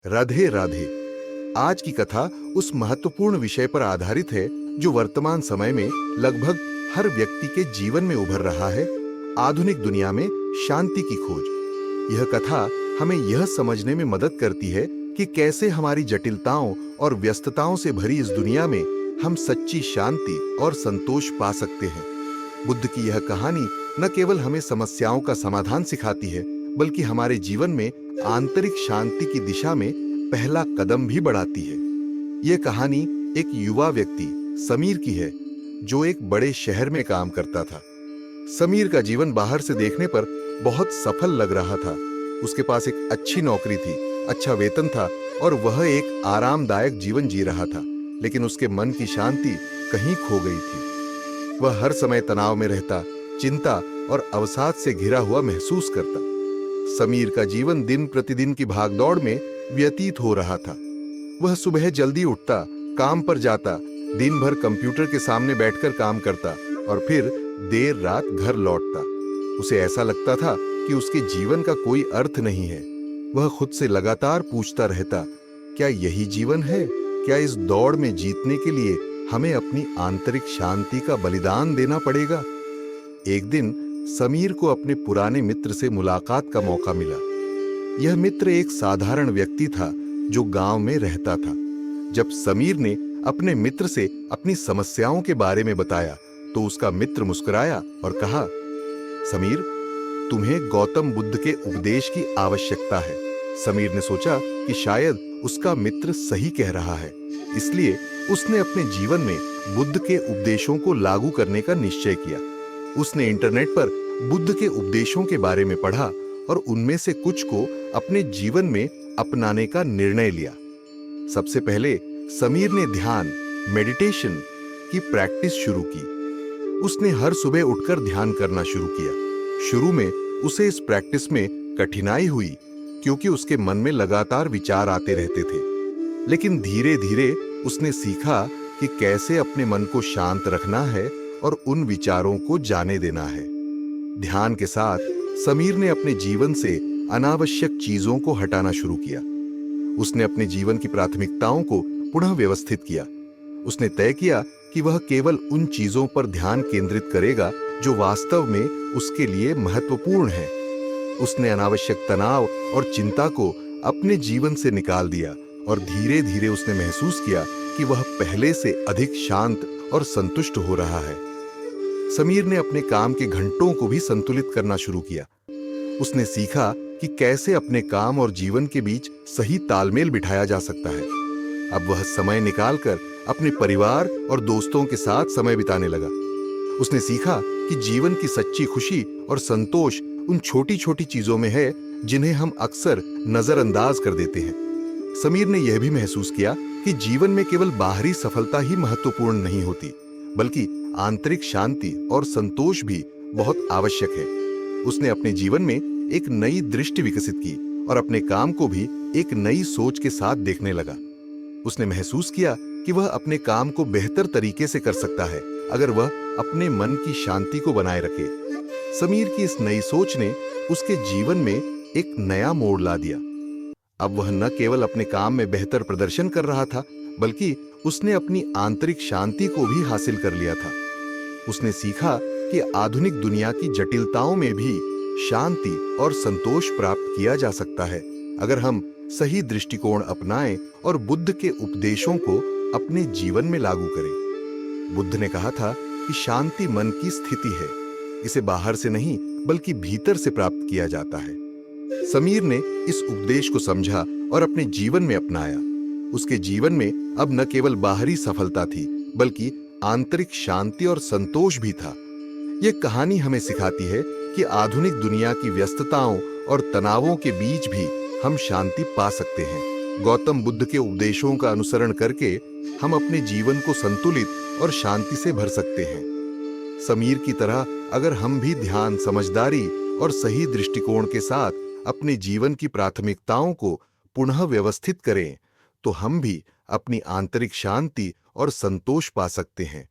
राधे राधे। आज की कथा उस महत्वपूर्ण विषय पर आधारित है जो वर्तमान समय में लगभग हर व्यक्ति के जीवन में उभर रहा है, आधुनिक दुनिया में शांति की खोज। यह कथा हमें यह समझने में मदद करती है कि कैसे हमारी जटिलताओं और व्यस्तताओं से भरी इस दुनिया में हम सच्ची शांति और संतोष पा सकते हैं। बुद्ध की यह कहानी न केवल हमें समस्याओं का समाधान सिखाती है, बल्कि हमारे जीवन में आंतरिक शांति की दिशा में पहला कदम भी बढ़ाती है। यह कहानी एक युवा व्यक्ति समीर की है, जो एक बड़े शहर में काम करता था। समीर का जीवन बाहर से देखने पर बहुत सफल लग रहा था। उसके पास एक अच्छी नौकरी थी, अच्छा वेतन था और वह एक आरामदायक जीवन जी रहा था। लेकिन उसके मन की शांति कहीं खो गई थी। वह हर समय तनाव में रहता, चिंता और अवसाद से घिरा हुआ महसूस करता। समीर का जीवन दिन प्रतिदिन की भागदौड़ में व्यतीत हो रहा था। वह सुबह जल्दी उठता, काम पर जाता, दिन भर कंप्यूटर के सामने बैठकर काम करता और फिर देर रात घर लौटता। उसे ऐसा लगता था कि उसके जीवन का कोई अर्थ नहीं है। वह खुद से लगातार पूछता रहता, क्या यही जीवन है? क्या इस दौड़ में जीतने के लिए हमें अपनी आंतरिक शांति का बलिदान देना पड़ेगा? एक दिन समीर को अपने पुराने मित्र से मुलाकात का मौका मिला। यह मित्र एक साधारण व्यक्ति था जो गांव में रहता था। जब समीर ने अपने मित्र से अपनी समस्याओं के बारे में बताया तो उसका मित्र मुस्कुराया और कहा, समीर, तुम्हें गौतम बुद्ध के उपदेश की आवश्यकता है। समीर ने सोचा कि शायद उसका मित्र सही कह रहा है, इसलिए उसने अपने जीवन में बुद्ध के उपदेशों को लागू करने का निश्चय किया। उसने इंटरनेट पर बुद्ध के उपदेशों के बारे में पढ़ा और उनमें से कुछ को अपने जीवन में अपनाने का निर्णय लिया। सबसे पहले समीर ने ध्यान, मेडिटेशन की प्रैक्टिस शुरू की। उसने हर सुबह उठकर ध्यान करना शुरू किया। शुरू में उसे इस प्रैक्टिस में कठिनाई हुई, क्योंकि उसके मन में लगातार विचार आते रहते थे। लेकिन धीरे धीरे उसने सीखा कि कैसे अपने मन को शांत रखना है और उन विचारों को जाने देना है। ध्यान के साथ समीर ने अपने जीवन से अनावश्यक चीजों को हटाना शुरू किया। उसने अपने जीवन की प्राथमिकताओं को पुनः व्यवस्थित किया। उसने तय किया कि वह केवल उन चीजों पर ध्यान केंद्रित करेगा जो वास्तव में उसके लिए महत्वपूर्ण है। उसने अनावश्यक तनाव और चिंता को अपने जीवन से निकाल दिया और धीरे धीरे उसने महसूस किया कि वह पहले से अधिक शांत और संतुष्ट हो रहा है। समीर ने अपने काम के घंटों को भी संतुलित करना शुरू किया। उसने सीखा कि कैसे अपने काम और जीवन के बीच सही तालमेल बिठाया जा सकता है। अब वह समय निकालकर अपने परिवार और दोस्तों के साथ समय बिताने लगा। उसने सीखा कि जीवन की सच्ची खुशी और संतोष उन छोटी छोटी चीजों में है जिन्हें हम अक्सर नजरअंदाज कर देते हैं। समीर ने यह भी महसूस किया कि जीवन में केवल बाहरी सफलता ही महत्वपूर्ण नहीं होती, बल्कि आंतरिक शांति और संतोष भी बहुत आवश्यक है। उसने अपने जीवन में एक नई दृष्टि विकसित की और अपने काम को भी एक नई सोच के साथ देखने लगा। उसने महसूस किया कि वह अपने काम को बेहतर तरीके से कर सकता है अगर वह अपने मन की शांति को बनाए रखे। समीर की इस नई सोच ने उसके जीवन में एक नया मोड़ ला दिया। अब वह न केवल अपने काम में बेहतर प्रदर्शन कर रहा था, बल्कि उसने अपनी आंतरिक शांति को भी हासिल कर लिया था। उसने सीखा कि आधुनिक दुनिया की जटिलताओं में भी शांति और संतोष प्राप्त किया जा सकता है अगर हम सही दृष्टिकोण अपनाएं और बुद्ध के उपदेशों को अपने जीवन में लागू करें। बुद्ध ने कहा था कि शांति मन की स्थिति है, इसे बाहर से नहीं बल्कि भीतर से प्राप्त किया जाता है। समीर ने इस उपदेश को समझा और अपने जीवन में अपनाया। उसके जीवन में अब न केवल बाहरी सफलता थी, बल्कि आंतरिक शांति और संतोष भी था। यह कहानी हमें सिखाती है कि आधुनिक दुनिया की व्यस्तताओं और तनावों के बीच भी हम शांति पा सकते हैं। गौतम बुद्ध के उपदेशों का अनुसरण करके हम अपने जीवन को संतुलित और शांति से भर सकते हैं। समीर की तरह अगर हम भी ध्यान, समझदारी और सही दृष्टिकोण के साथ अपने जीवन की प्राथमिकताओं को पुनः व्यवस्थित करें, तो हम भी अपनी आंतरिक शांति और संतोष पा सकते हैं।